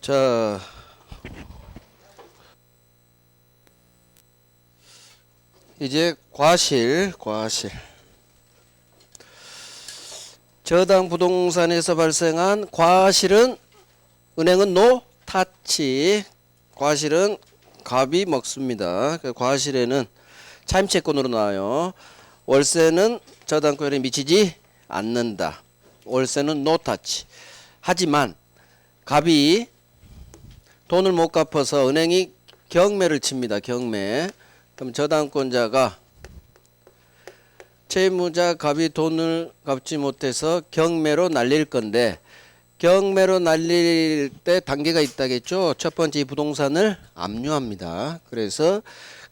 자, 이제 과실. 저당 부동산에서 발생한 과실은 은행은 노타치. 과실은 갑이 먹습니다. 과실에는 차임채권으로 나와요. 월세는 저당권에 미치지 않는다. 월세는 노타치. 하지만 갑이 돈을 못 갚아서 은행이 경매를 칩니다. 경매. 그럼 저당권자가 채무자 갑이 돈을 갚지 못해서 경매로 날릴 건데, 경매로 날릴 때 단계가 있다겠죠. 첫 번째, 이 부동산을 압류합니다. 그래서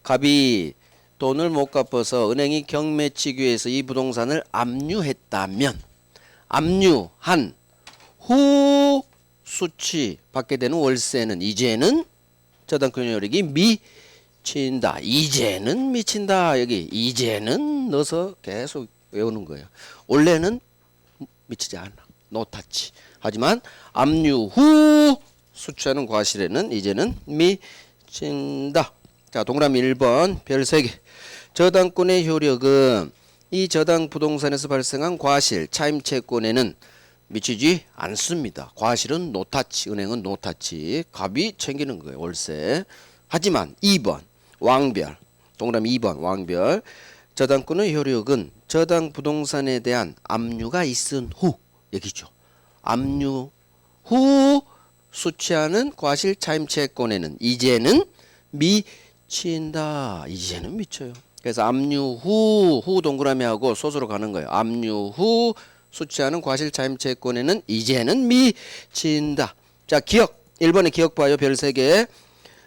갑이 돈을 못 갚아서 은행이 경매 치기 위해서 이 부동산을 압류했다면, 압류한 후 수치 받게 되는 월세는 이제는 저당권 효력이 미친다. 이제는 미친다. 여기 이제는 넣어서 계속 외우는 거예요. 원래는 미치지 않아. 노타치. 하지만 압류 후 수취하는 과실에는 이제는 미친다. 자, 동그라미 1번 별 3개. 저당권의 효력은 이 저당 부동산에서 발생한 과실, 차임채권에는 미치지 않습니다. 과실은 노타치, 은행은 노타치. 갑이 챙기는 거예요. 월세. 하지만 2번 왕별, 동그라미 2번 왕별. 저당권의 효력은 저당 부동산에 대한 압류가 있은 후 얘기죠. 압류 후 수취하는 과실 차임채권에는 이제는 미친다. 이제는 미쳐요. 그래서 압류 후 동그라미하고 소수로 가는 거예요. 압류 후 수취하는 과실 차임채권에는 이제는 미친다. 자, 기억. 1번에 기억 봐요. 별 3개.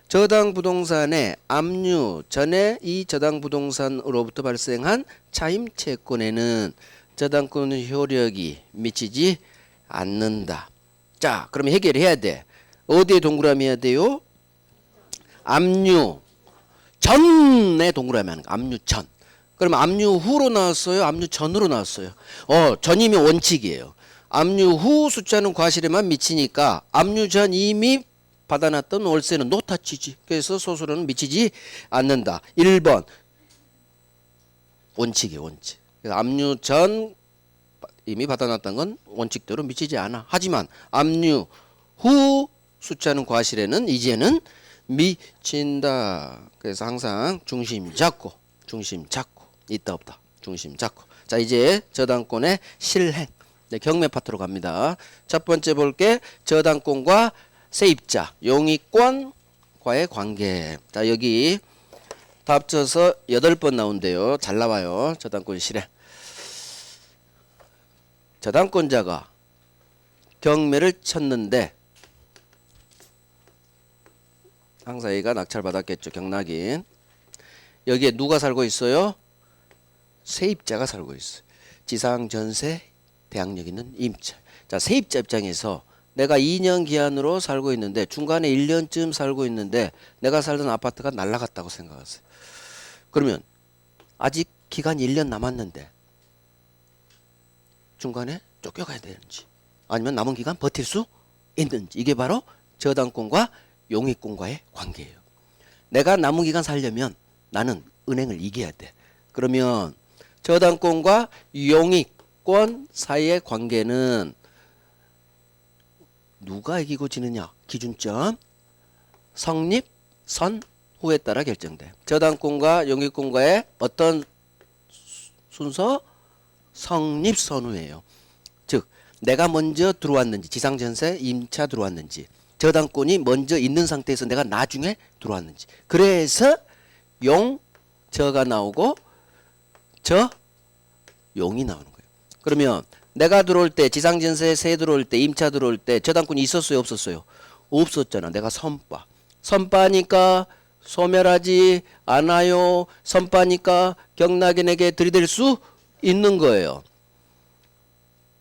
저당 부동산의 압류 전에 이 저당 부동산으로부터 발생한 차임채권에는 저당권 효력이 미치지 않는다. 자, 그러면 해결해야 돼. 어디에 동그라미 해야 돼요? 압류 전에 동그라미 하는 거. 압류 전. 그럼 압류 후로 나왔어요? 압류 전으로 나왔어요? 전이면 원칙이에요. 압류 후 숫자는 과실에만 미치니까 압류 전 이미 받아놨던 월세는 노타치지. 그래서 소수로는 미치지 않는다. 1번 원칙이에요. 원칙. 그래서 압류 전 이미 받아놨던 건 원칙대로 미치지 않아. 하지만 압류 후 숫자는 과실에는 이제는 미친다. 그래서 항상 중심 잡고 있다 없다 중심 잡고. 자, 이제 저당권의 실행. 네, 경매 파트로 갑니다. 첫 번째 볼게 저당권과 세입자 용의권과의 관계. 자, 여기 다 합쳐서 8번 나온대요. 잘 나와요. 저당권 실행. 저당권자가 경매를 쳤는데 상사이가 낙찰받았겠죠. 경락인. 여기에 누가 살고 있어요? 세입자가 살고 있어요. 지상, 전세, 대항력 있는 임차. 자, 세입자 입장에서 내가 2년 기한으로 살고 있는데 중간에 1년쯤 살고 있는데 내가 살던 아파트가 날라갔다고 생각하세요. 그러면 아직 기간 1년 남았는데 중간에 쫓겨가야 되는지 아니면 남은 기간 버틸 수 있는지, 이게 바로 저당권과 용의권과의 관계예요. 내가 남은 기간 살려면 나는 은행을 이겨야 돼. 그러면 저당권과 용의권 사이의 관계는 누가 이기고 지느냐? 기준점 성립 선후에 따라 결정돼. 저당권과 용의권과의 어떤 순서? 성립 선후예요. 즉 내가 먼저 들어왔는지, 지상전세 임차 들어왔는지, 저당권이 먼저 있는 상태에서 내가 나중에 들어왔는지. 그래서 용저가 나오고 저 용이 나오는 거예요. 그러면 내가 들어올 때, 지상전세 세 들어올 때, 임차 들어올 때 저당권이 있었어요? 없었어요? 없었잖아. 내가 선빠니까 소멸하지 않아요. 선빠니까 경락인에게 들이댈 수 있는 거예요.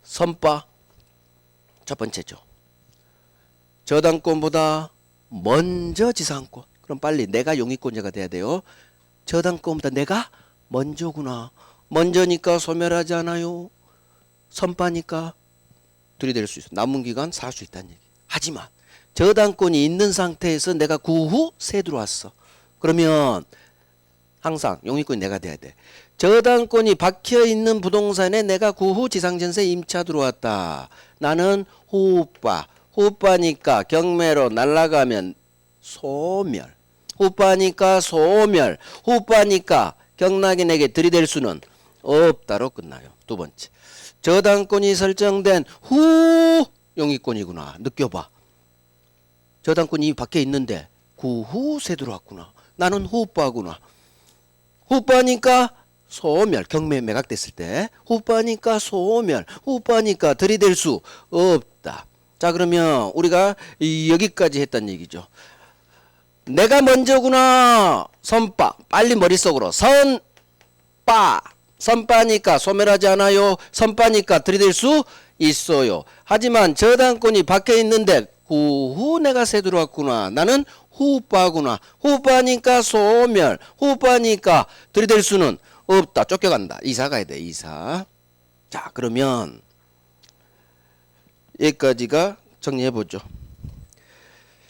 선빠 첫 번째죠. 저당권보다 먼저 지상권. 그럼 빨리 내가 용의권자가 돼야 돼요. 저당권보다 내가 먼저구나. 먼저니까 소멸하지 않아요. 선빠니까 들이댈 수 있어. 남은 기간 살 수 있다는 얘기. 하지만 저당권이 있는 상태에서 내가 구후 세 들어왔어. 그러면 항상 용익권이 내가 돼야 돼. 저당권이 박혀 있는 부동산에 내가 구후 지상전세 임차 들어왔다. 나는 후빠. 후빠니까 경매로 날아가면 소멸. 후빠니까 소멸. 후빠니까 경락인에게 들이댈 수는 없다로 끝나요. 두 번째. 저당권이 설정된 후 용익권이구나. 느껴봐. 저당권이 밖에 있는데 구후 세 들어왔구나. 나는 후빠구나. 후빠니까 소멸. 경매 매각됐을 때 후빠니까 소멸. 후빠니까 들이댈 수 없다. 자, 그러면 우리가 여기까지 했단 얘기죠. 내가 먼저구나. 선빠. 빨리 머릿속으로 선빠. 선빠니까 소멸하지 않아요. 선빠니까 들이댈 수 있어요. 하지만 저당권이 밖에 있는데 구후 내가 세 들어왔구나. 나는 후빠구나. 후빠니까 소멸. 후빠니까 들이댈 수는 없다. 쫓겨간다. 이사 가야 돼. 이사. 자, 그러면 여기까지가 정리해보죠.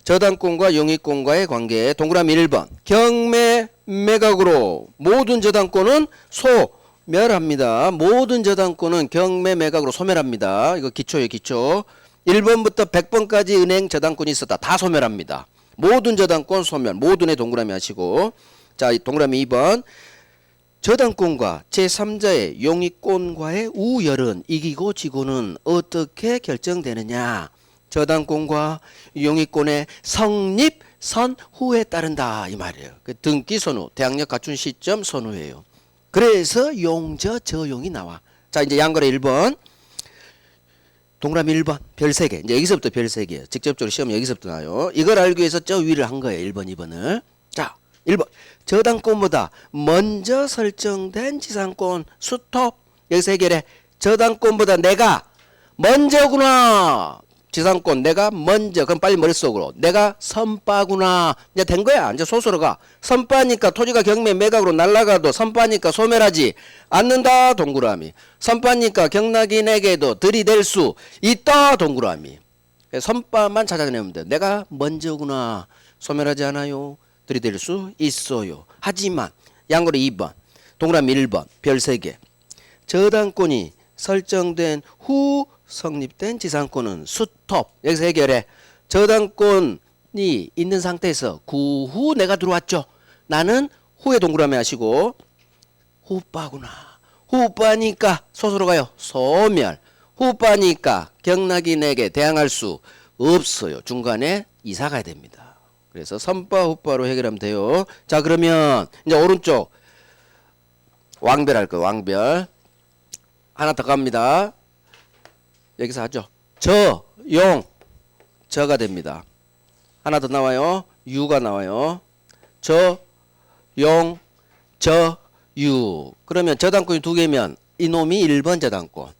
저당권과 용익권과의 관계. 동그라미 1번. 경매 매각으로 모든 저당권은 소멸합니다. 모든 저당권은 경매 매각으로 소멸합니다. 이거 기초예요. 기초. 1번부터 100번까지 은행 저당권이 있었다. 다 소멸합니다. 모든 저당권 소멸. 모든에 동그라미 하시고. 자, 동그라미 2번. 저당권과 제3자의 용익권과의 우열은 이기고 지고는 어떻게 결정되느냐. 저당권과 용익권의 성립 선후에 따른다. 이 말이에요. 등기 선후, 대항력 갖춘 시점 선후예요. 그래서 용저 저용이 나와. 자, 이제 양거래 1번. 동그라미 1번 별 3개. 이제 여기서부터 별 3개예요. 직접적으로 시험이 여기서부터 나와요. 이걸 알기 위해서 저 위를 한 거예요. 1번, 2번을. 자, 1번. 저당권보다 먼저 설정된 지상권 스톱. 여기서 해결해. 저당권보다 내가 먼저구나. 지상권 내가 먼저. 그럼 빨리 머릿속으로. 내가 선빠구나. 이제 된 거야. 이제 소수로 가. 선빠니까 토지가 경매 매각으로 날아가도 선빠니까 소멸하지 않는다. 동그라미. 선빠니까 경락인에게도 들이댈 수 있다. 동그라미. 선빠만 찾아내면 돼. 내가 먼저구나. 소멸하지 않아요. 들이댈 수 있어요. 하지만 양거래 2번. 동그라미 1번. 별 3개. 저당권이 설정된 후 성립된 지상권은 스톱. 여기서 해결해. 저당권이 있는 상태에서 구후 내가 들어왔죠. 나는 후에 동그라미 하시고 후빠구나. 후빠니까 소수로 가요. 소멸. 후빠니까 경락인에게 대항할 수 없어요. 중간에 이사 가야 됩니다. 그래서 선빠 후빠로 해결하면 돼요. 자, 그러면 이제 오른쪽 왕별 할 거예요. 왕별. 하나 더 갑니다. 여기서 하죠. 저, 용, 저가 됩니다. 하나 더 나와요. 유가 나와요. 저, 용, 저, 유. 그러면 저당권이 2개면 이놈이 1번 저당권,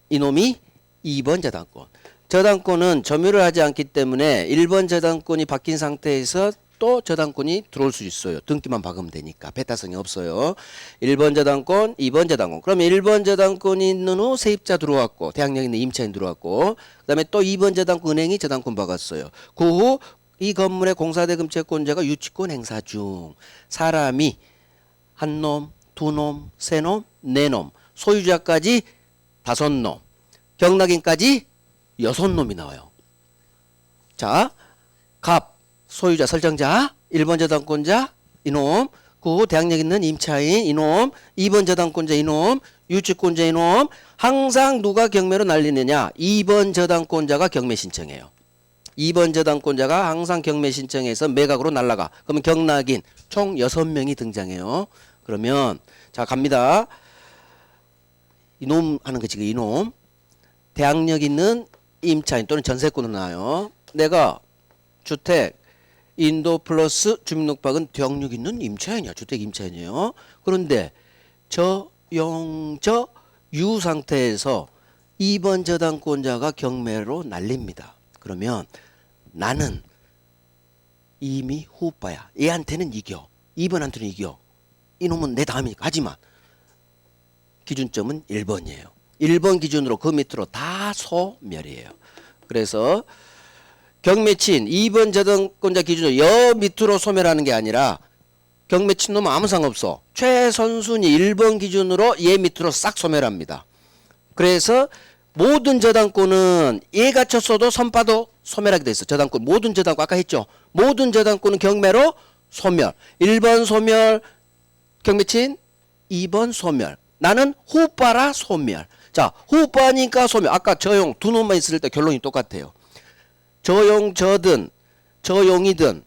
이놈이 2번 저당권. 저당권은 점유를 하지 않기 때문에 1번 저당권이 바뀐 상태에서 또 저당권이 들어올 수 있어요. 등기만 박으면 되니까 배타성이 없어요. 1번 저당권, 2번 저당권. 그러면 1번 저당권이 있는 후 세입자 들어왔고 대항력 있는 임차인 들어왔고 그다음에 또 2번 저당권 은행이 저당권 박았어요. 그 후 이 건물의 공사대금 채권자가 유치권 행사 중 사람이 한 놈, 두 놈, 세 놈, 네 놈, 소유자까지 5놈, 경락인까지 6놈이 나와요. 자, 갑 소유자 설정자 1번 저당권자 이놈, 그 후 대항력 있는 임차인 이놈, 2번 저당권자 이놈, 유치권자 이놈. 항상 누가 경매로 날리느냐. 2번 저당권자가 경매 신청해요. 2번 저당권자가 항상 경매 신청해서 매각으로 날라가. 그러면 경락인 총 6명이 등장해요. 그러면 자 갑니다. 이놈 하는 거 지금 이놈. 대항력 있는 임차인 또는 전세권으로 나와요. 내가 주택 인도 플러스 주민등록박은 대항력 있는 임차인이야. 주택 임차인이에요. 그런데 저 용저 유 상태에서 2번 저당권자가 경매로 날립니다. 그러면 나는 이미 후빠야. 얘한테는 이겨. 2번한테는 이겨. 이놈은 내 다음이니까. 하지만 기준점은 1번이에요. 1번 기준으로 그 밑으로 다 소멸이에요. 그래서 경매친 2번 저당권자 기준으로 여 밑으로 소멸하는 게 아니라 경매친 놈은 아무 상관없어. 최선순위 1번 기준으로 얘 밑으로 싹 소멸합니다. 그래서 모든 저당권은 얘가 쳤어도 선빠도 소멸하게 돼 있어. 저당권 모든 저당권 아까 했죠. 모든 저당권은 경매로 소멸. 1번 소멸 경매친 2번 소멸. 나는 후빠라 소멸. 자, 후빠니까 소멸. 아까 저용 두 놈만 있을 때 결론이 똑같아요. 저용 저든 저용이든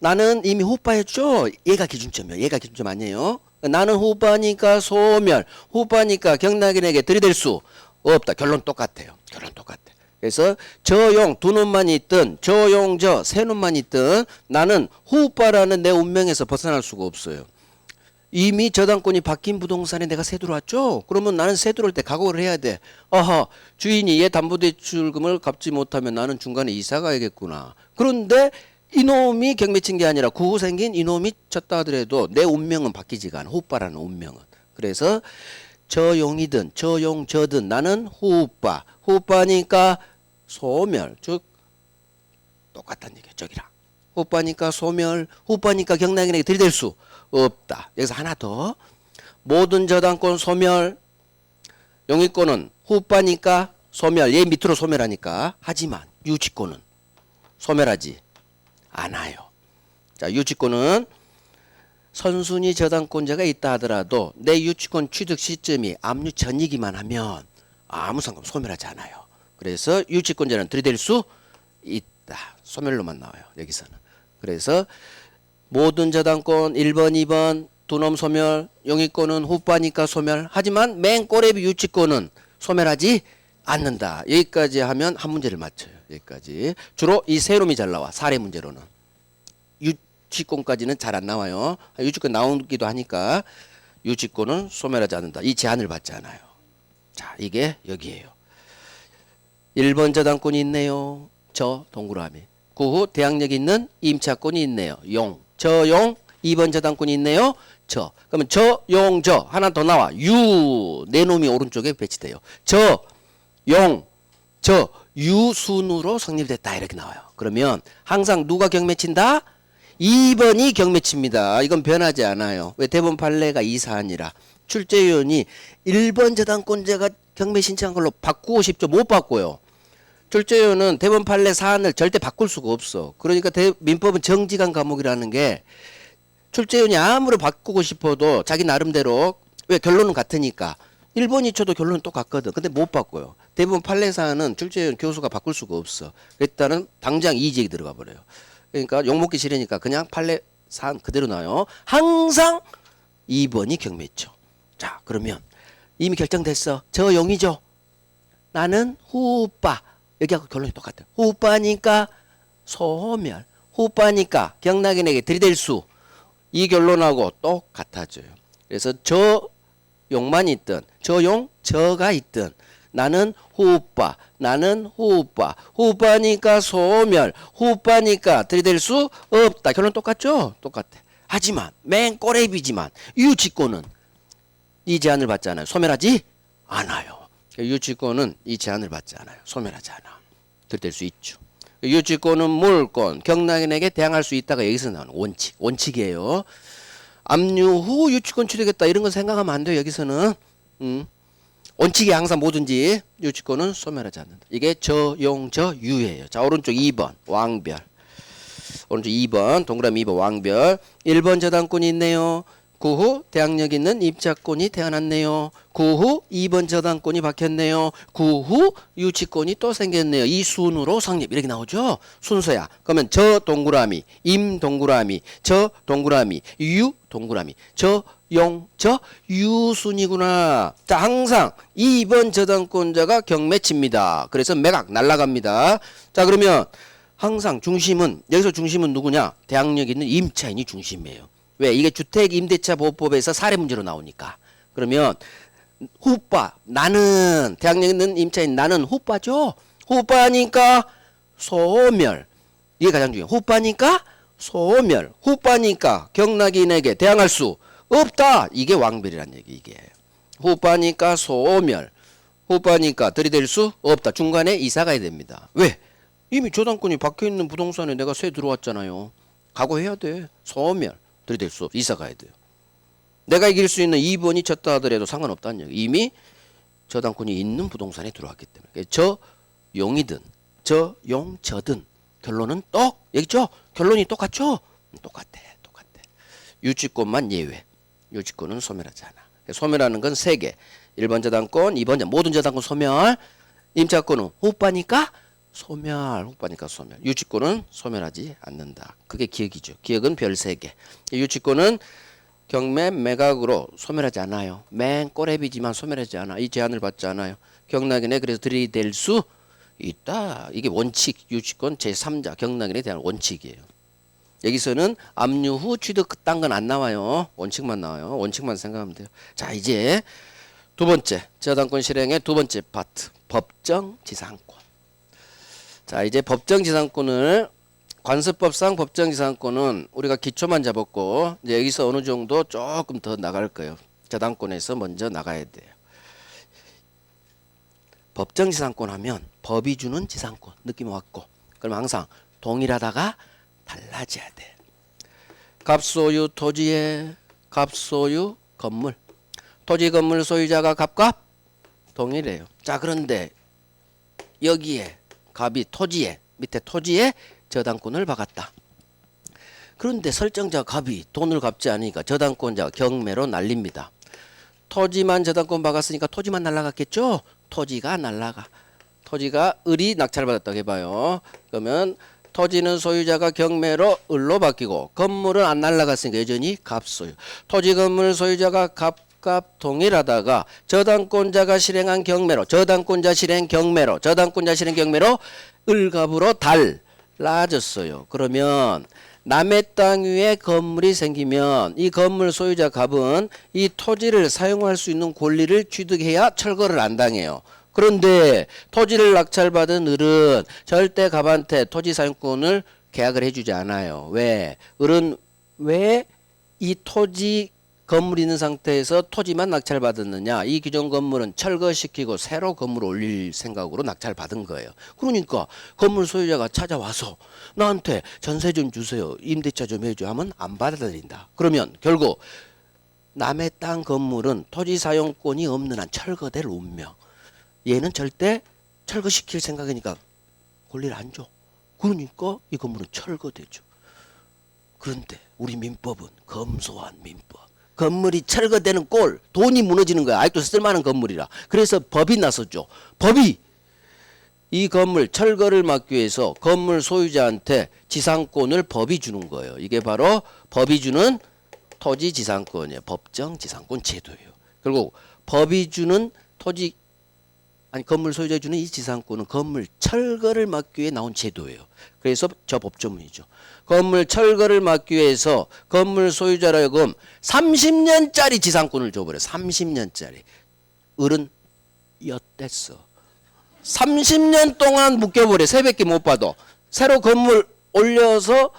나는 이미 후빠였죠. 얘가 기준점이에요. 얘가 기준점 아니에요. 나는 후빠니까 소멸. 후빠니까 경락인에게 들이댈 수 없다. 결론 똑같아요. 결론 똑같아. 그래서 저용 두 놈만 있든 저용 저 세 놈만 있든 나는 후빠라는 내 운명에서 벗어날 수가 없어요. 이미 저당권이 바뀐 부동산에 내가 세 들어왔죠. 그러면 나는 세 들어올 때 각오를 해야 돼. 아하, 주인이 얘 담보대출금을 갚지 못하면 나는 중간에 이사 가야겠구나. 그런데 이놈이 경매친 게 아니라 그 후 생긴 이놈이 쳤다 하더라도 내 운명은 바뀌지가 않아. 후빠라는 운명은. 그래서 저용이든 저용 저든 나는 후빠. 후빠니까 소멸. 즉 똑같다는 얘기야. 저기랑. 후빠니까 소멸. 후빠니까 경락인에게 들이댈 수 없다. 여기서 하나 더. 모든 저당권 소멸. 용의권은 후빠니까 소멸. 얘 밑으로 소멸하니까. 하지만 유치권은 소멸하지 않아요. 자, 유치권은 선순위 저당권자가 있다 하더라도 내 유치권 취득 시점이 압류 전이기만 하면 아무 상관 소멸하지 않아요. 그래서 유치권자는 들이댈 수 있다. 소멸로만 나와요. 여기서는. 그래서 모든 저당권 1번, 2번 두 놈 소멸, 용의권은 후빠니까 소멸. 하지만 맨 꼬레비 유치권은 소멸하지 않는다. 여기까지 하면 한 문제를 맞춰요. 여기까지. 주로 이 세 놈이 잘 나와. 사례 문제로는. 유치권까지는 잘 안 나와요. 유치권 나오기도 하니까 유치권은 소멸하지 않는다. 이 제한을 받지 않아요. 자, 이게 여기에요. 1번 저당권이 있네요. 저 동그라미. 그 후 대항력 있는 임차권이 있네요. 용. 저용. 2번 저당권이 있네요. 저. 그러면 저, 용, 저. 하나 더 나와. 유. 네 놈이 오른쪽에 배치돼요. 저, 용, 저. 유 순으로 성립됐다. 이렇게 나와요. 그러면 항상 누가 경매친다? 2번이 경매칩니다. 이건 변하지 않아요. 왜? 대법원 판례가 이 사안이라. 출제위원이 1번 저당권자가 경매 신청한 걸로 바꾸고 싶죠. 못 바꿔요. 출제위원은 대법원 판례 사안을 절대 바꿀 수가 없어. 그러니까 민법은 정직한 과목이라는 게 출제위원이 아무리 바꾸고 싶어도 자기 나름대로 왜 결론은 같으니까 1번이 쳐도 결론은 똑같거든. 근데 못 바꿔요. 대법원 판례 사안은 출제위원 교수가 바꿀 수가 없어. 일단은 당장 이의제기 들어가 버려요. 그러니까 욕먹기 싫으니까 그냥 판례 사안 그대로 나와요. 항상 2번이 경매죠. 자, 그러면 이미 결정됐어. 저 용이죠. 나는 후빠. 여기하고 결론이 똑같아요. 후빠니까 소멸. 후빠니까 경락인에게 들이댈 수. 이 결론하고 똑같아져요. 그래서 저 용만 있든 저 용 저가 있든 나는 후빠. 나는 후빠. 후빠니까 소멸. 후빠니까 들이댈 수 없다. 결론 똑같죠? 똑같아. 하지만 맨 꼬레비지만 유치권은 이 제한을 받지 않아요. 소멸하지 않아요. 유치권은 이 제한을 받지 않아요. 소멸하지 않아. 들이댈 수 있죠. 유치권은 물권, 경락인에게 대항할 수 있다가 여기서 나오는 원칙. 원칙이에요. 압류 후 유치권 취득했다. 이런 거 생각하면 안 돼요. 여기서는. 원칙이 항상 뭐든지 유치권은 소멸하지 않는다. 이게 저용 저유예요. 자, 오른쪽 2번 왕별. 오른쪽 2번 동그라미 2번 왕별. 1번 저당권이 있네요. 그 후 대항력 있는 입자권이 태어났네요. 그 후 2번 저당권이 박혔네요. 그 후 유치권이 또 생겼네요. 이 순으로 성립 이렇게 나오죠. 순서야. 그러면 저 동그라미, 임 동그라미, 저 동그라미, 유 동그라미, 저 용, 저 유순이구나. 자, 항상 2번 저당권자가 경매칩니다. 그래서 매각 날라갑니다. 자, 그러면 항상 중심은 여기서 중심은 누구냐? 대항력 있는 임차인이 중심이에요. 왜? 이게 주택임대차보호법에서 사례 문제로 나오니까. 그러면 후빠 나는 대항력 있는 임차인 나는 후빠죠. 후빠니까 소멸. 이게 가장 중요해요. 후빠니까 소멸. 후빠니까 경락인에게 대항할 수 없다. 이게 왕별이란 얘기. 이게 후빠니까 소멸. 후빠니까 들이댈 수 없다. 중간에 이사 가야 됩니다. 왜? 이미 저당권이 박혀있는 부동산에 내가 세 들어왔잖아요. 각오해야 돼. 소멸 들이댈 수 없어. 이사 가야 돼요. 내가 이길 수 있는 2번이 졌다 하더라도 상관없다는 얘기. 이미 저당권이 있는 부동산에 들어왔기 때문에. 저용이든 저용저든 결론은 얘기죠? 결론이 똑같죠? 똑같아. 유치권만 예외. 유치권은 소멸하지 않아. 소멸하는 건 3개. 1번 저당권, 2번 모든 저당권 소멸. 임차권은 후빠니까 소멸. 유치권은 소멸하지 않는다. 그게 기억이죠. 기억은 별 3개. 유치권은 경매 매각으로 소멸하지 않아요. 맨 꼬레비지만 소멸하지 않아. 이 제한을 받지 않아요. 경락인에 그래서 들이댈 수 있다. 이게 원칙. 유치권 제3자 경락인에 대한 원칙이에요. 여기서는 압류 후 취득 그딴 건 안 나와요. 원칙만 나와요. 원칙만 생각하면 돼요. 자, 이제 두 번째 저당권 실행의 두 번째 파트 법정지상권. 자, 이제 법정지상권을 관습법상 법정지상권은 우리가 기초만 잡았고 이제 여기서 어느 정도 조금 더 나갈 거예요. 저당권에서 먼저 나가야 돼요. 법정지상권 하면 법이 주는 지상권 느낌 왔고, 그럼 항상 동일하다가 달라져야 돼. 갑소유 토지에 갑소유 건물, 토지 건물 소유자가 갑갑 동일해요. 자, 그런데 여기에 갑이 토지에 밑에 토지에 저당권을 박았다. 그런데 설정자 갑이 돈을 갚지 않으니까 저당권자가 경매로 날립니다. 토지만 저당권 박았으니까 토지만 날라갔겠죠? 토지가 날라가. 토지가 을이 낙찰받았다고 해봐요. 그러면 토지는 소유자가 경매로 을로 바뀌고 건물은 안 날라갔으니까 여전히 갑소유. 토지 건물 소유자가 갑갑 동일하다가 저당권자가 실행한 경매로 저당권자 실행 경매로 을갑으로 달라졌어요. 그러면 남의 땅 위에 건물이 생기면 이 건물 소유자 갑은 이 토지를 사용할 수 있는 권리를 취득해야 철거를 안 당해요. 그런데 토지를 낙찰받은 을은 절대 갑한테 토지 사용권을 계약을 해주지 않아요. 왜? 을은 왜 이 토지 건물이 있는 상태에서 토지만 낙찰받았느냐? 이 기존 건물은 철거시키고 새로 건물 올릴 생각으로 낙찰받은 거예요. 그러니까 건물 소유자가 찾아와서 나한테 전세 좀 주세요. 임대차 좀 해줘 하면 안 받아들인다. 그러면 결국 남의 땅 건물은 토지 사용권이 없는 한 철거될 운명. 얘는 절대 철거시킬 생각이니까 권리를 안 줘. 그러니까 이 건물은 철거되죠. 그런데 우리 민법은 검소한 민법. 건물이 철거되는 꼴, 돈이 무너지는 거야. 아직도 쓸만한 건물이라. 그래서 법이 나섰죠. 법이 이 건물 철거를 막기 위해서 건물 소유자한테 지상권을 법이 주는 거예요. 이게 바로 법이 주는 토지 지상권이에요. 법정 지상권 제도예요. 그리고 법이 주는 건물 소유자가 주는 이 지상권은 건물 철거를 막기 위해 나온 제도예요. 그래서 저 법조문이죠. 건물 철거를 막기 위해서 건물 소유자라 하여금 30년짜리 지상권을 줘버려. 30년짜리. 을은 엿됐어. 30년 동안 묶여버려. 새벽에 못 봐도. 새로 건물 올려서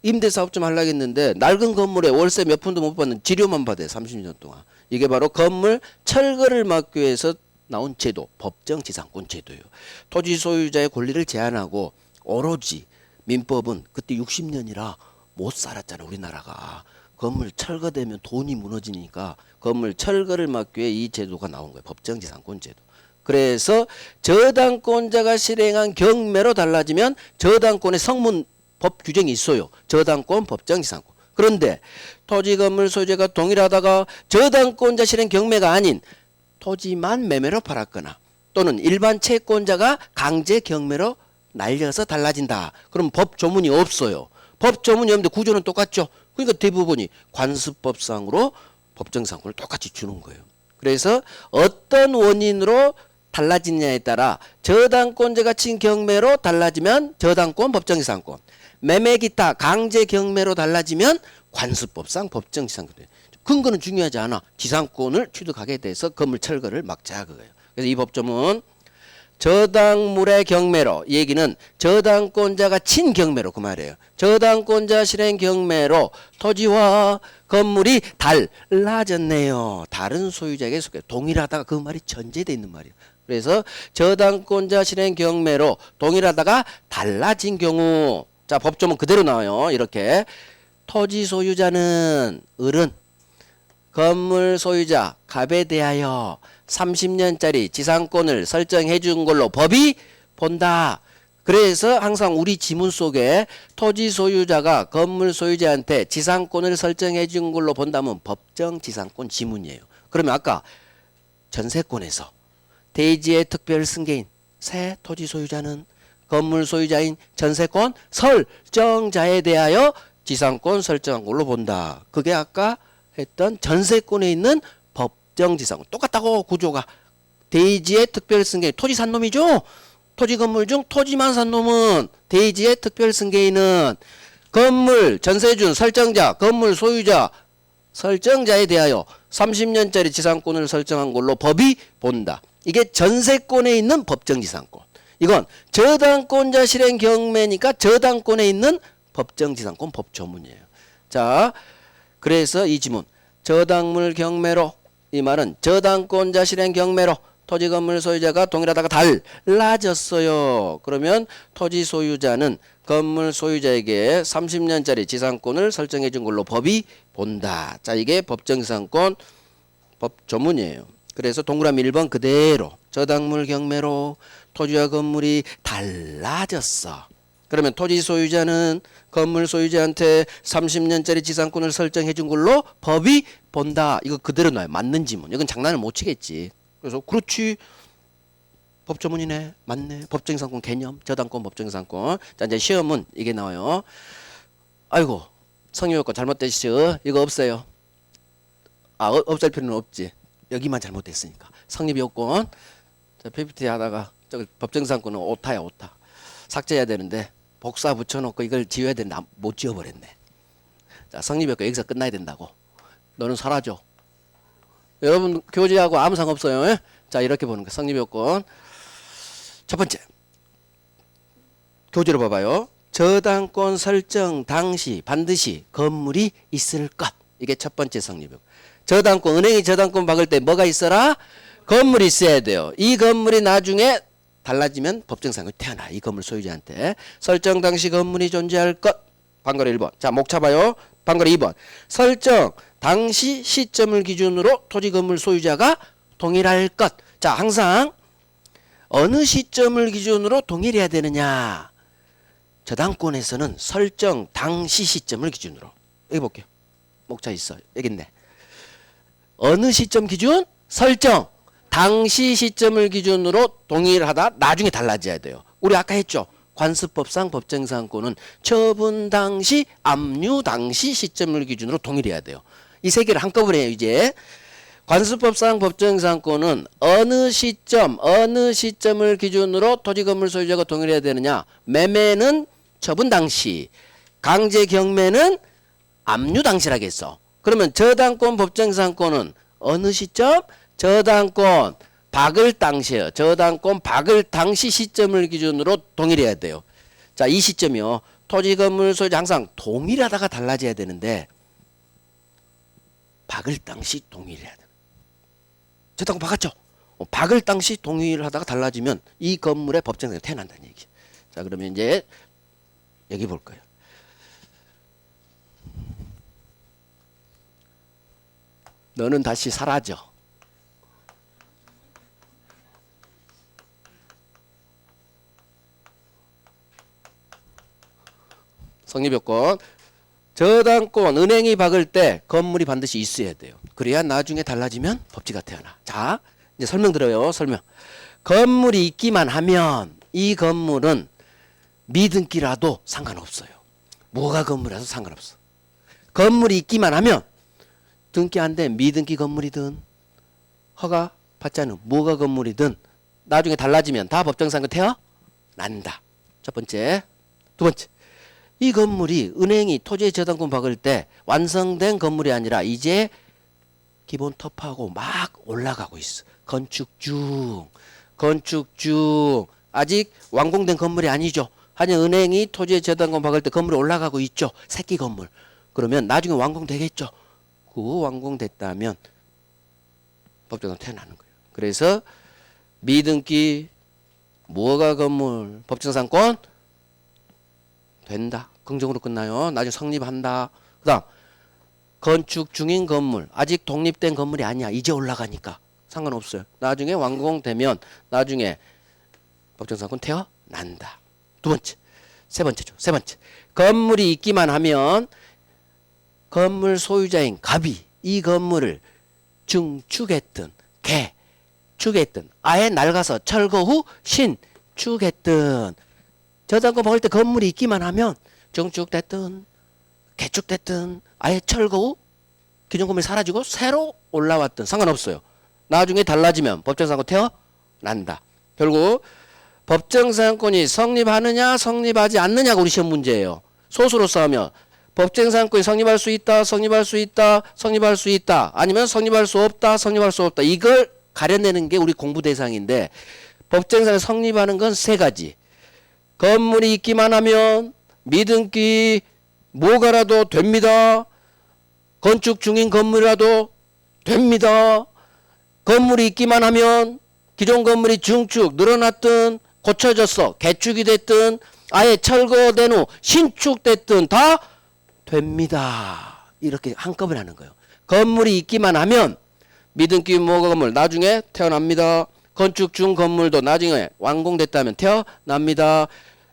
임대사업 좀 하려고 했는데 낡은 건물에 월세 몇 푼도 못 받는 지료만 받아요. 30년 동안. 이게 바로 건물 철거를 막기 위해서 나온 제도, 법정 지상권 제도예요. 토지 소유자의 권리를 제한하고 오로지 민법은 그때 60년이라 못 살았잖아. 우리나라가. 건물 철거되면 돈이 무너지니까 건물 철거를 막기 위해 이 제도가 나온 거예요. 법정 지상권 제도. 그래서 저당권자가 실행한 경매로 달라지면 저당권의 성문 법 규정이 있어요. 저당권, 법정 지상권. 그런데 토지 건물 소유자가 동일하다가 저당권자 실행 경매가 아닌 토지만 매매로 팔았거나 또는 일반 채권자가 강제 경매로 날려서 달라진다. 그럼 법 조문이 없어요. 법 조문이 없는데 구조는 똑같죠. 그러니까 대부분이 관습법상으로 법정상권을 똑같이 주는 거예요. 그래서 어떤 원인으로 달라지느냐에 따라 저당권자가 친 경매로 달라지면 저당권 법정지상권, 매매 기타 강제 경매로 달라지면 관습법상 법정지상권. 근거는 중요하지 않아. 지상권을 취득하게 돼서 건물 철거를 막자 그거예요. 그래서 이 법조문 저당물의 경매로, 이 얘기는 저당권자가 친 경매로 그 말이에요. 저당권자 실행 경매로 토지와 건물이 달라졌네요. 다른 소유자에게 속해 동일하다가 그 말이 전제되어 있는 말이에요. 그래서 저당권자 실행 경매로 동일하다가 달라진 경우 자 법조문 그대로 나와요. 이렇게 토지 소유자는 을은 건물 소유자 갑에 대하여 30년짜리 지상권을 설정해 준 걸로 법이 본다. 그래서 항상 우리 지문 속에 토지 소유자가 건물 소유자한테 지상권을 설정해 준 걸로 본다면 법정 지상권 지문이에요. 그러면 아까 전세권에서 대지의 특별 승계인 새 토지 소유자는 건물 소유자인 전세권 설정자에 대하여 지상권 설정한 걸로 본다. 그게 아까 했던 전세권에 있는 법정 지상권. 똑같다고 구조가. 대지의 특별 승계인 토지 산 놈이죠. 토지 건물 중 토지만 산 놈은 대지의 특별 승계인은 건물 전세준 설정자 건물 소유자 설정자에 대하여 30년짜리 지상권을 설정한 걸로 법이 본다. 이게 전세권에 있는 법정지상권. 이건 저당권자 실행 경매니까 저당권에 있는 법정지상권 법조문이에요. 자, 그래서 이 지문 저당물 경매로 이 말은 저당권자 실행 경매로 토지 건물 소유자가 동일하다가 달라졌어요. 그러면 토지 소유자는 건물 소유자에게 30년짜리 지상권을 설정해 준 걸로 법이 본다. 자, 이게 법정지상권 법조문이에요. 그래서 동그라미 1번 그대로 저당물 경매로 토지와 건물이 달라졌어. 그러면 토지 소유자는 건물 소유자한테 30년짜리 지상권을 설정해 준 걸로 법이 본다. 이거 그대로 놔요. 맞는 지문. 이건 장난을 못 치겠지. 그래서 그렇지. 법조문이네. 맞네. 법정지상권 개념. 저당권 법정지상권. 자, 이제 시험은 이게 나와요. 아이고. 성립요건 잘못됐죠. 이거 없어요. 아, 없앨 필요는 없지. 여기만 잘못됐으니까. 성립요건. 자, PPT 하다가 저기 법정지상권은 오타야, 오타. 삭제해야 되는데 복사 붙여놓고 이걸 지워야 되는데 못 지워버렸네. 자, 성립요건 여기서 끝나야 된다고. 너는 사라져. 여러분 교재하고 아무 상관없어요. 예? 자, 이렇게 보는 거. 성립요건. 첫 번째. 교재로 봐봐요. 저당권 설정 당시 반드시 건물이 있을 것. 이게 첫 번째 성립요건. 저당권, 은행이 저당권 박을 때 뭐가 있어라? 건물이 있어야 돼요. 이 건물이 나중에 달라지면 법정상이 태어나. 이 건물 소유자한테. 설정 당시 건물이 존재할 것. 방거리 1번. 자, 목 잡아요. 방거리 2번. 설정 당시 시점을 기준으로 토지 건물 소유자가 동일할 것. 자, 항상 어느 시점을 기준으로 동일해야 되느냐. 저당권에서는 설정 당시 시점을 기준으로. 여기 볼게요. 목차 있어. 여기 있네. 어느 시점 기준? 설정 당시 시점을 기준으로 동일하다. 나중에 달라져야 돼요. 우리 아까 했죠. 관습법상 법정지상권은 처분 당시, 압류 당시 시점을 기준으로 동일해야 돼요. 이 세 개를 한꺼번에 해요. 이제 관습법상 법정지상권은 어느 시점, 어느 시점을 기준으로 토지 건물 소유자가 동일해야 되느냐. 매매는 처분 당시, 강제 경매는 압류 당시라겠어. 그러면 저당권 법정지상권은 어느 시점? 저당권 박을 당시에요. 저당권 박을 당시 시점을 기준으로 동일해야 돼요. 자, 이 시점이요. 토지 건물 소유자 항상 동일하다가 달라져야 되는데 박을 당시 동일해야 돼. 저당권 박았죠? 박을 당시 동일하다가 달라지면 이 건물의 법정상이 태어난다는 얘기. 자, 그러면 이제 여기 볼 거예요. 너는 다시 사라져. 성립요건. 저당권 은행이 박을 때 건물이 반드시 있어야 돼요. 그래야 나중에 달라지면 법지가 태어나. 자, 이제 설명 들어요. 설명. 건물이 있기만 하면 이 건물은 미등기라도 상관없어요. 뭐가 건물이라도 상관없어. 건물이 있기만 하면 등기 안 된 미등기 건물이든 허가 받지 않은 뭐가 건물이든 나중에 달라지면 다 법정상권 태어난다. 첫 번째. 두 번째. 이 건물이 은행이 토지의 저당권 박을 때 완성된 건물이 아니라 이제 기본 터프하고 막 올라가고 있어. 건축 중. 아직 완공된 건물이 아니죠. 하지만 은행이 토지의 저당권 박을 때 건물이 올라가고 있죠. 새끼 건물. 그러면 나중에 완공되겠죠. 그 완공됐다면 법정은 태어나는 거예요. 그래서 미등기 뭐가 건물 법정상권 된다. 긍정으로 끝나요. 나중에 성립한다. 그 다음 건축 중인 건물 아직 독립된 건물이 아니야. 이제 올라가니까 상관없어요. 나중에 완공되면 나중에 법정상권 태어난다. 두 번째 세 번째 건물이 있기만 하면 건물 소유자인 갑이 이 건물을 증축했든 개축했든 아예 낡아서 철거 후 신축했든 저당권 박을 때 건물이 있기만 하면 증축됐든 개축됐든 아예 철거 후 기존 건물이 사라지고 새로 올라왔든 상관없어요. 나중에 달라지면 법정상권 태어난다. 결국 법정상권이 성립하느냐 성립하지 않느냐가 우리 시험 문제예요. 소수로서 하면 법정상권이 성립할 수 있다, 성립할 수 있다, 성립할 수 있다, 아니면 성립할 수 없다, 성립할 수 없다. 이걸 가려내는 게 우리 공부 대상인데 법정상권 성립하는 건 세 가지. 건물이 있기만 하면 미등기 뭐가라도 됩니다. 건축 중인 건물이라도 됩니다. 건물이 있기만 하면 기존 건물이 증축 늘어났든 고쳐졌어 개축이 됐든 아예 철거된 후 신축됐든 다 됩니다. 이렇게 한꺼번에 하는 거예요. 건물이 있기만 하면 미등기 뭐가 건물 나중에 태어납니다. 건축 중 건물도 나중에 완공됐다면 태어납니다.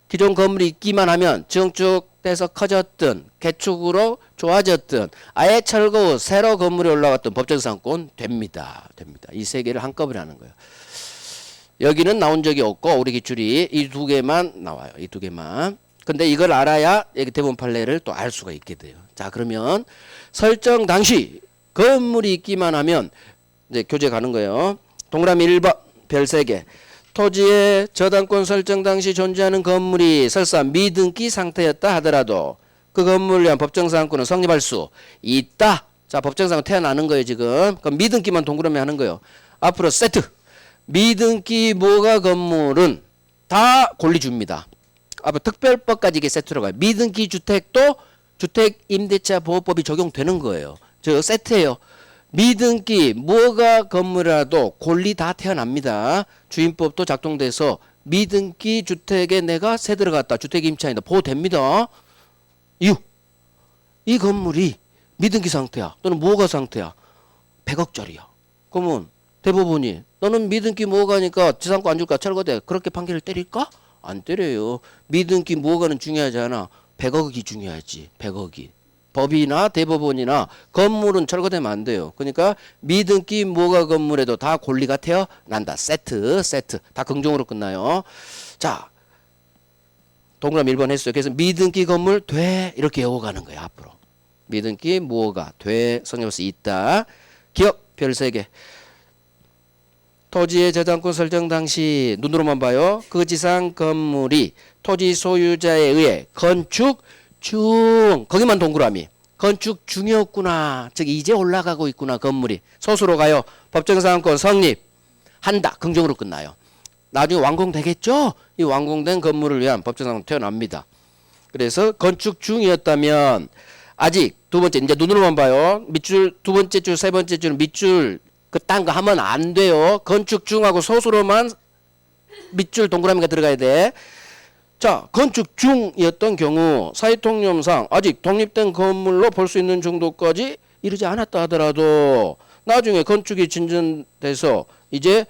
기존 건물이 있기만 하면 증축돼서 커졌든 개축으로 좋아졌든 아예 철거 후 새로 건물이 올라갔든 법정상권 됩니다. 이 세 개를 한꺼번에 하는 거예요. 여기는 나온 적이 없고 우리 기출이 이 두 개만 나와요. 이 두 개만. 근데 이걸 알아야 여기 대본 판례를 또 알 수가 있게 돼요. 자, 그러면 설정 당시 건물이 있기만 하면 이제 교재 가는 거예요. 동그라미 1번 별 3개. 토지의 저당권 설정 당시 존재하는 건물이 설사 미등기 상태였다 하더라도 그 건물을 위한 법정상권은 성립할 수 있다. 자, 법정상권 태어나는 거예요, 지금. 그럼 미등기만 동그라미 하는 거예요. 앞으로 세트. 미등기 뭐가 건물은 다 권리 줍니다. 앞으로 특별법까지 이게 세트로 가요. 미등기 주택도 주택임대차 보호법이 적용되는 거예요. 저 세트예요. 미등기 뭐가 건물이라도 권리 다 태어납니다. 주임법도 작동돼서 미등기 주택에 내가 세 들어갔다. 주택임차인다. 보호됩니다. 이유. 이 건물이 미등기 상태야. 또는 뭐가 상태야. 100억짜리야. 그러면 대법원이 너는 미등기 뭐가니까 지상권 안 줄까 철거돼. 그렇게 판결을 때릴까? 안 때려요. 미등기 뭐가는 중요하지 않아. 100억이 중요하지. 100억이. 법이나 대법원이나 건물은 철거되면 안 돼요. 그러니까 미등기 뭐가 건물에도 다 권리가 태어난다. 세트. 다 긍정으로 끝나요. 자, 동그라미 1번 했어요. 그래서 미등기 건물 돼. 이렇게 외워가는 거예요. 앞으로. 미등기 뭐가 돼. 성립할 수 있다. 기억 별 3개. 토지의 저당권 설정 당시 눈으로만 봐요. 그 지상 건물이 토지 소유자에 의해 건축 중 거기만 동그라미 건축 중이었구나. 즉 이제 올라가고 있구나. 건물이 소수로 가요. 법정상권 성립한다. 긍정으로 끝나요. 나중에 완공되겠죠. 이 완공된 건물을 위한 법정상권 태어납니다. 그래서 건축 중이었다면 아직 두 번째 이제 눈으로만 봐요. 밑줄 두 번째 줄 세 번째 줄은 밑줄 그딴 거 하면 안 돼요. 건축 중하고 소수로만 밑줄 동그라미가 들어가야 돼. 자, 건축 중이었던 경우 사회통념상 아직 독립된 건물로 볼 수 있는 정도까지 이르지 않았다 하더라도 나중에 건축이 진전돼서 이제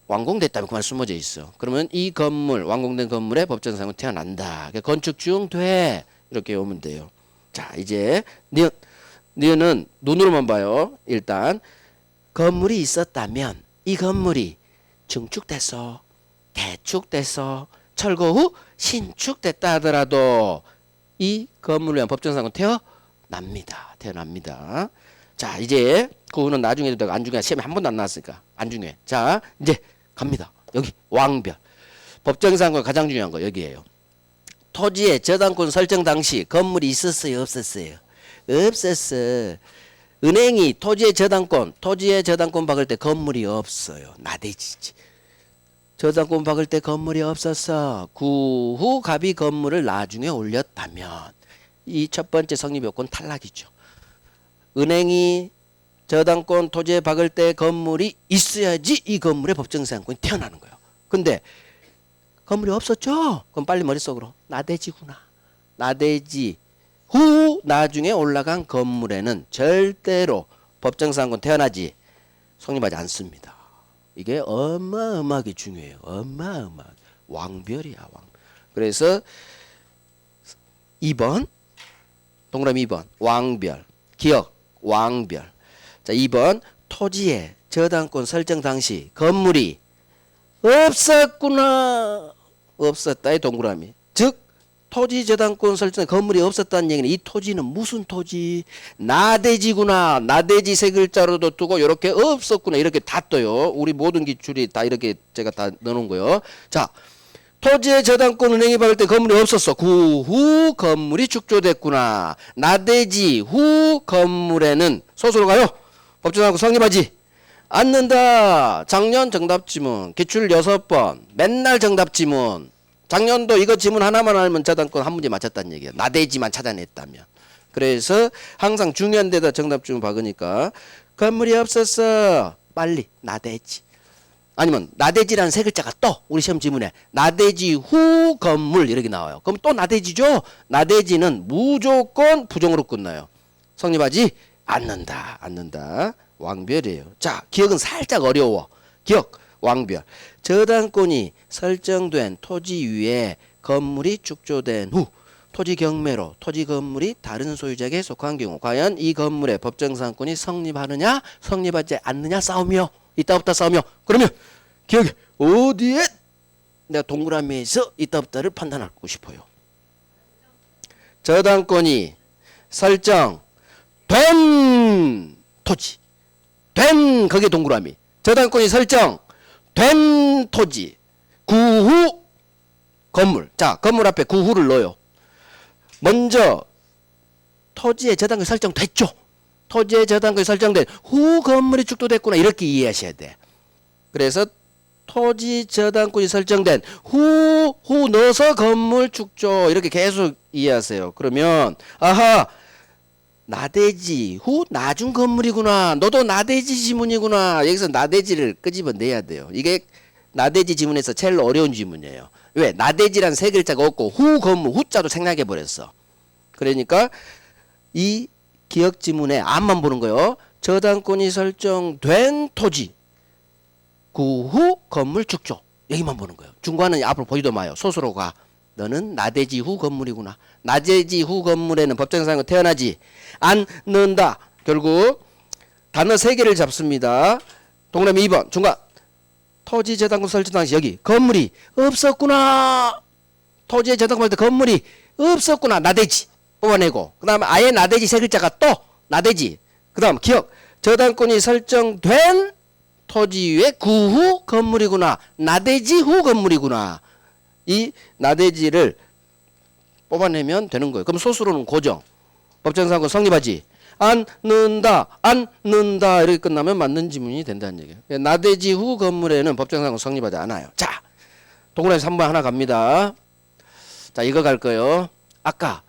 완공됐다면 그만 숨어져 있어. 그러면 이 건물 완공된 건물에 법정상권 태어난다. 건축 중 돼. 이렇게 오면 돼요. 자, 이제 니은은 눈으로만 봐요. 일단 건물이 있었다면 이 건물이 증축돼서 개축돼서 철거 후 신축됐다 하더라도 이 건물을 위한 법정상권 태어납니다. 자, 이제 그거는 나중에도 되고 안중에 시험에 한 번도 안 나왔으니까 안중에. 자, 이제 갑니다. 여기 왕별. 법정상권 가장 중요한 거 여기에요. 토지의 저당권 설정 당시 건물이 있었어요, 없었어요? 없었어. 은행이 토지의 저당권 박을 때 건물이 없어요. 나대지지. 저당권 박을 때 건물이 없었어. 그 후 갑이 건물을 나중에 올렸다면 이 첫 번째 성립요건 탈락이죠. 은행이 저당권 토지에 박을 때 건물이 있어야지 이 건물의 법정사용권이 태어나는 거예요. 근데 건물이 없었죠? 그럼 빨리 머릿속으로 나대지구나. 나대지 후 나중에 올라간 건물에는 절대로 법정사용권 태어나지 성립하지 않습니다. 이게 어마어마하게 중요해요. 어마어마하게. 왕별이야. 왕. 그래서 2번 동그라미 2번 왕별 기억 왕별. 자 2번 토지의 저당권 설정 당시 건물이 없었구나. 없었다의 동그라미. 즉 토지 저당권 설정에 건물이 없었다는 얘기는 이 토지는 무슨 토지? 나대지구나. 나대지 세 글자로도 두고 이렇게 없었구나. 이렇게 다 떠요. 우리 모든 기출이 다 이렇게 제가 다 넣어놓은 거예요. 자, 토지의 저당권 은행이 받을 때 건물이 없었어. 그 후 건물이 축조됐구나. 나대지 후 건물에는 소수로 가요. 법정사용권 성립하지 않는다. 작년 정답 지문 기출 6번 맨날 정답 지문. 작년도 이거 지문 하나만 알면 저당권 한 문제 맞췄다는 얘기야. 나대지만 찾아냈다면. 그래서 항상 중요한 데다 정답 지문 박으니까 건물이 없었어. 빨리 나대지. 아니면 나대지라는 세 글자가 또 우리 시험 지문에 나대지 후 건물 이렇게 나와요. 그럼 또 나대지죠. 나대지는 무조건 부정으로 끝나요. 성립하지 않는다. 않는다. 왕별이에요. 자, 기억은 살짝 어려워. 기억 왕별. 저당권이 설정된 토지 위에 건물이 축조된 후 토지 경매로 토지 건물이 다른 소유자에게 속한 경우 과연 이 건물의 법정사용권이 성립하느냐 성립하지 않느냐 싸우며 있다 없다 싸우며 그러면 기억에 어디에 내가 동그라미에서 있다 없다를 판단하고 싶어요. 저당권이 설정된 토지 된 거기에 동그라미 저당권이 설정 된 토지 구후 건물. 자, 건물 앞에 구후를 넣어요. 먼저 토지의 저당권이 설정됐죠. 토지의 저당권이 설정된 후 건물이 축조됐구나 이렇게 이해하셔야 돼. 그래서 토지 저당권이 설정된 후 넣어서 건물 축조 이렇게 계속 이해하세요. 그러면 아하 나대지 후 나중 건물이구나. 너도 나대지 지문이구나. 여기서 나대지를 끄집어내야 돼요. 이게 나대지 지문에서 제일 어려운 지문이에요. 왜? 나대지란 세 글자가 없고 후 건물 후자도 생략해 버렸어. 그러니까 이 기억 지문에 앞만 보는 거예요. 저당권이 설정된 토지 그 후 건물 축조 여기만 보는 거예요. 중간은 앞으로 보지도 마요. 소수로 가. 너는 나대지 후 건물이구나. 나대지 후 건물에는 법정사용권 태어나지 않는다. 결국 단어 3개를 잡습니다. 동그라미 2번 중간 토지 저당권 설정 당시 여기 건물이 없었구나. 토지에 저당권 할 때 건물이 없었구나. 나대지 뽑아내고 그 다음에 아예 나대지 세 글자가 또 나대지 그 다음 기억 저당권이 설정된 토지 위에 그 후 건물이구나. 나대지 후 건물이구나. 이 나대지를 뽑아내면 되는 거예요. 그럼 소수로는 고정. 법정사용권 성립하지 않는다. 않는다. 이렇게 끝나면 맞는 지문이 된다는 얘기예요. 나대지 후 건물에는 법정사용권 성립하지 않아요. 자, 동그라미 3번 하나 갑니다. 자, 이거 갈 거예요. 아까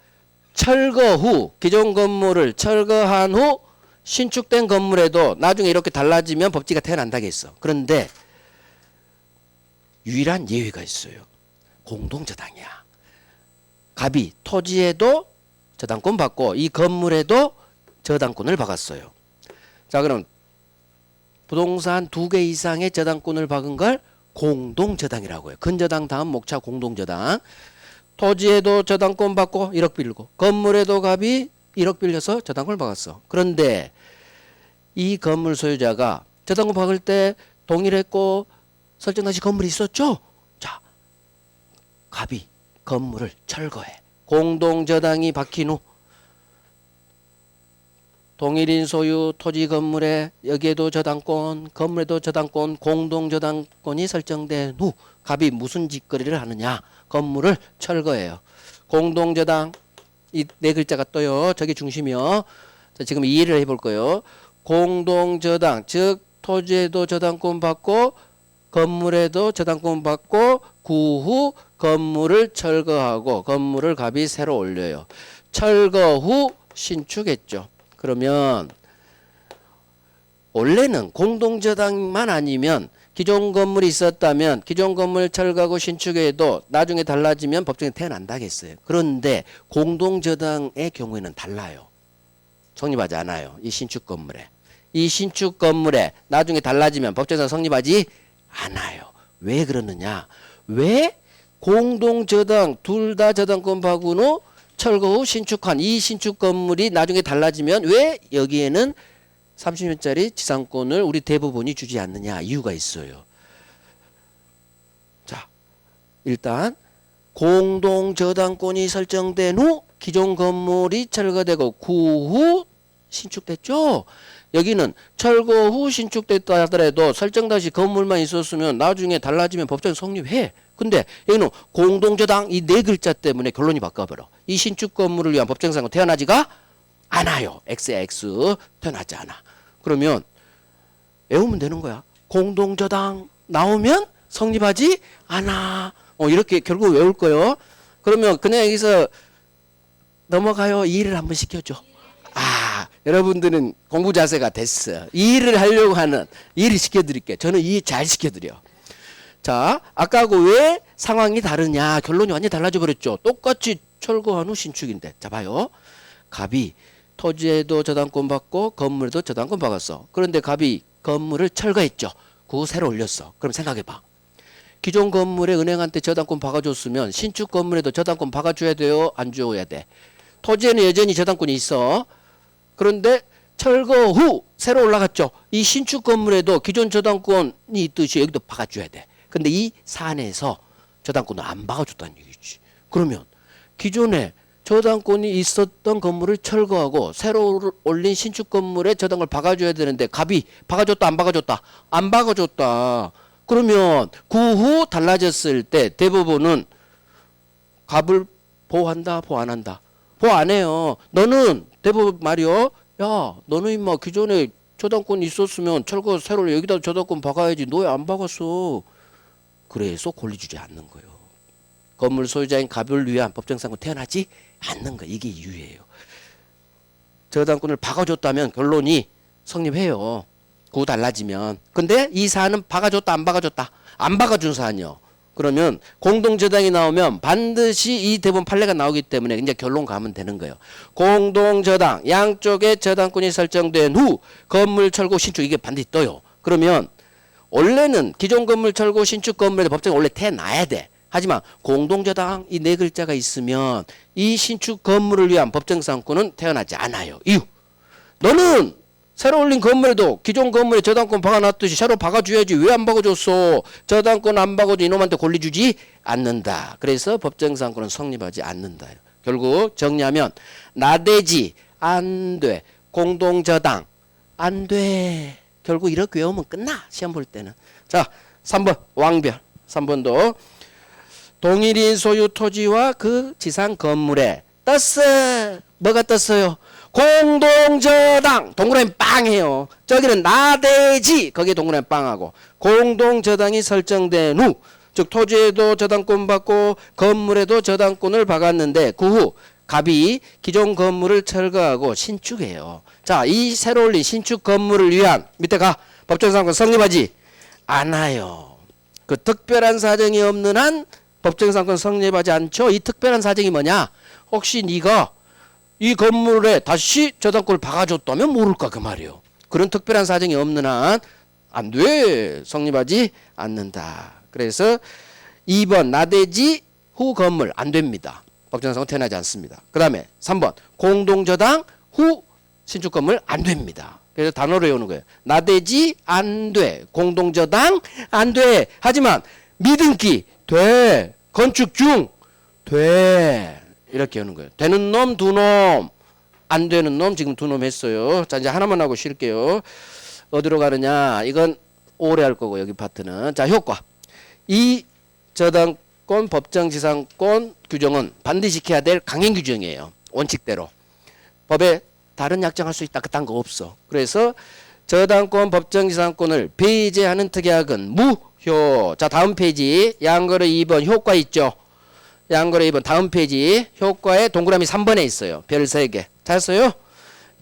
철거 후 기존 건물을 철거한 후 신축된 건물에도 나중에 이렇게 달라지면 법지가 태어난다겠어. 그런데 유일한 예외가 있어요. 공동저당이야. 갑이 토지에도 저당권 받고 이 건물에도 저당권을 박았어요. 자, 그럼 부동산 2개 이상의 저당권을 박은 걸 공동저당이라고 해요. 근저당 다음 목차 공동저당. 토지에도 저당권 받고 1억 빌고 건물에도 갑이 1억 빌려서 저당권을 박았어. 그런데 이 건물 소유자가 저당권 박을 때 동일했고 설정 당시 건물이 있었죠. 자, 갑이 건물을 철거해. 공동저당이 박힌 후 동일인 소유 토지 건물에 여기에도 저당권, 건물에도 저당권, 공동저당권이 설정된 후 갑이 무슨 짓거리를 하느냐? 건물을 철거해요. 공동저당 이 네 글자가 떠요. 저게 중심이요. 자, 지금 이해를 해볼 거예요. 공동저당 즉 토지에도 저당권 받고 건물에도 저당권 받고 그 후 건물을 철거하고 건물을 갑이 새로 올려요. 철거 후 신축했죠. 그러면 원래는 공동저당만 아니면 기존 건물이 있었다면 기존 건물 철거하고 신축해도 나중에 달라지면 법정에 태어난다겠어요. 그런데 공동저당의 경우에는 달라요. 성립하지 않아요. 이 신축 건물에. 이 신축 건물에 나중에 달라지면 법정에서 성립하지 않아요. 왜 그러느냐? 왜 공동저당 둘 다 저당권 박은 후 철거 후 신축한 이 신축 건물이 나중에 달라지면 왜 여기에는 30년짜리 지상권을 우리 대법원이 주지 않느냐? 이유가 있어요. 자, 일단 공동저당권이 설정된 후 기존 건물이 철거되고 그 후 신축됐죠? 여기는 철거 후 신축됐다 하더라도 설정당시 건물만 있었으면 나중에 달라지면 법정 성립해. 근데 여기는 공동저당 이 네 글자 때문에 결론이 바꿔버려. 이 신축 건물을 위한 법정상은 태어나지가 않아요. X에 X 태어나지 않아. 그러면 외우면 되는 거야. 공동저당 나오면 성립하지 않아. 이렇게 결국 외울 거요. 그러면 그냥 여기서 넘어가요. 이해를 한번 시켜줘. 여러분들은 공부 자세가 됐어. 이해를 하려고 하는 이해를 시켜드릴게요. 저는 이해 잘 시켜드려. 자, 아까하고 왜 상황이 다르냐? 결론이 완전히 달라져 버렸죠. 똑같이 철거한 후 신축인데. 자, 봐요. 갑이 토지에도 저당권 받고 건물에도 저당권 받았어. 그런데 갑이 건물을 철거했죠. 그거 새로 올렸어. 그럼 생각해봐. 기존 건물에 은행한테 저당권 박아줬으면 신축 건물에도 저당권 박아줘야 돼요? 안 줘야 돼? 토지에는 여전히 저당권이 있어. 그런데 철거 후 새로 올라갔죠. 이 신축 건물에도 기존 저당권이 있듯이 여기도 박아줘야 돼. 근데 이 사안에서 저당권을 안 박아줬다는 얘기지. 그러면 기존에 저당권이 있었던 건물을 철거하고 새로 올린 신축 건물에 저당을 박아줘야 되는데 갑이 박아줬다 안 박아줬다? 안 박아줬다. 그러면 그 후 달라졌을 때 대법원은 갑을 보호한다 보호 안 한다? 보호 안 해요. 너는 대법원 말이요. 야 너는 임마 기존에 저당권이 있었으면 철거 새로 여기다 저당권 박아야지. 너 왜 안 박았어? 그래서 권리 주지 않는 거예요. 건물 소유자인 갑을 위한 법정상권 태어나지 않는 거. 이게 이유예요. 저당권을 박아줬다면 결론이 성립해요. 그거 달라지면. 근데 이 사안은 박아줬다 안 박아줬다? 안 박아준 사안이요. 그러면 공동저당이 나오면 반드시 이 대법원 판례가 나오기 때문에 이제 결론 가면 되는 거예요. 공동저당 양쪽에 저당권이 설정된 후 건물 철거 신축 이게 반드시 떠요. 그러면 원래는 기존 건물 철거 신축 건물에도 법정에 원래 태어나야 돼. 하지만 공동저당 이 네 글자가 있으면 이 신축 건물을 위한 법정상권은 태어나지 않아요. 이유. 너는 새로 올린 건물에도 기존 건물에 저당권 박아놨듯이 새로 박아줘야지. 왜 안 박아줬어? 저당권 안 박아줘 이놈한테 권리 주지 않는다. 그래서 법정상권은 성립하지 않는다. 결국 정리하면 나대지 안 돼. 공동저당 안 돼. 결국 이렇게 외우면 끝나. 시험 볼 때는. 자 3번 왕별. 3번도 동일인 소유 토지와 그 지상 건물에 떴어. 뭐가 떴어요? 공동저당. 동그라미 빵해요. 저기는 나대지. 거기에 동그라미 빵하고 공동저당이 설정된 후 즉 토지에도 저당권 받고 건물에도 저당권을 박았는데 그 후 갑이 기존 건물을 철거하고 신축해요. 자, 이 새로 올린 신축 건물을 위한 밑에 가 법정상권 성립하지 않아요. 그 특별한 사정이 없는 한 법정상권 성립하지 않죠. 이 특별한 사정이 뭐냐? 혹시 네가 이 건물에 다시 저당권을 박아줬다면 모를까 그 말이에요. 그런 특별한 사정이 없는 한 안 돼. 성립하지 않는다. 그래서 2번 나대지 후 건물 안 됩니다. 법정상권 태어나지 않습니다. 그 다음에 3번 공동저당 후 신축 건물 안 됩니다. 그래서 단어로 외우는 거예요. 나대지 안 돼. 공동저당 안 돼. 하지만 미등기 돼. 건축 중 돼. 이렇게 하는 거예요. 되는 놈 두 놈. 안 되는 놈 지금 두 놈 했어요. 자 이제 하나만 하고 쉴게요. 어디로 가느냐. 이건 오래 할 거고 여기 파트는. 자 효과. 이 저당권 법정지상권 규정은 반드시 지켜야 될 강행 규정이에요. 원칙대로. 법에 다른 약정할 수 있다. 그딴 거 없어. 그래서 저당권 법정지상권을 배제하는 특약은 무효. 자 다음 페이지 양거래 2번 효과 있죠. 양거래 2번 다음 페이지 효과에 동그라미 3번에 있어요. 별 3개. 찾았어요?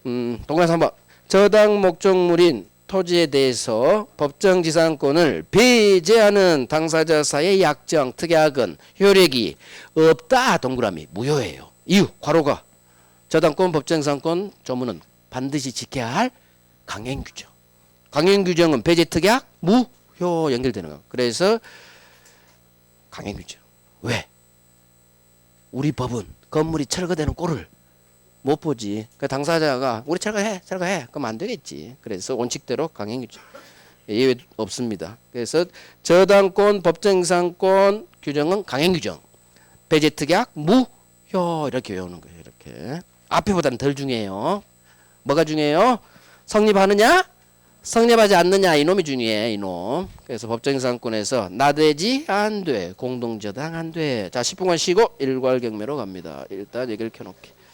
동그라미 3번. 저당 목적물인 토지에 대해서 법정지상권을 배제하는 당사자 사이의 약정, 특약은 효력이 없다. 동그라미 무효예요. 이유 괄호가 저당권 법정지상권 조문은 반드시 지켜야 할 강행규정. 강행규정은 배제, 특약, 무효 연결되는 거. 그래서 강행규정. 왜? 우리 법은 건물이 철거되는 꼴을 못 보지. 그 당사자가 우리 철거해. 그럼 안 되겠지. 그래서 원칙대로 강행규정. 예외 없습니다. 그래서 저당권 법정상권 규정은 강행규정. 배제, 특약, 무효 이렇게 외우는 거예요. 이렇게. 앞에보다는 덜 중요해요. 뭐가 중요해요? 성립하느냐? 성립하지 않느냐 이놈이 중요해. 이놈. 그래서 법정상권에서 나되지 안 돼. 공동저당 안 돼. 자 10분간 쉬고 일괄경매로 갑니다. 일단 얘기를 켜놓게.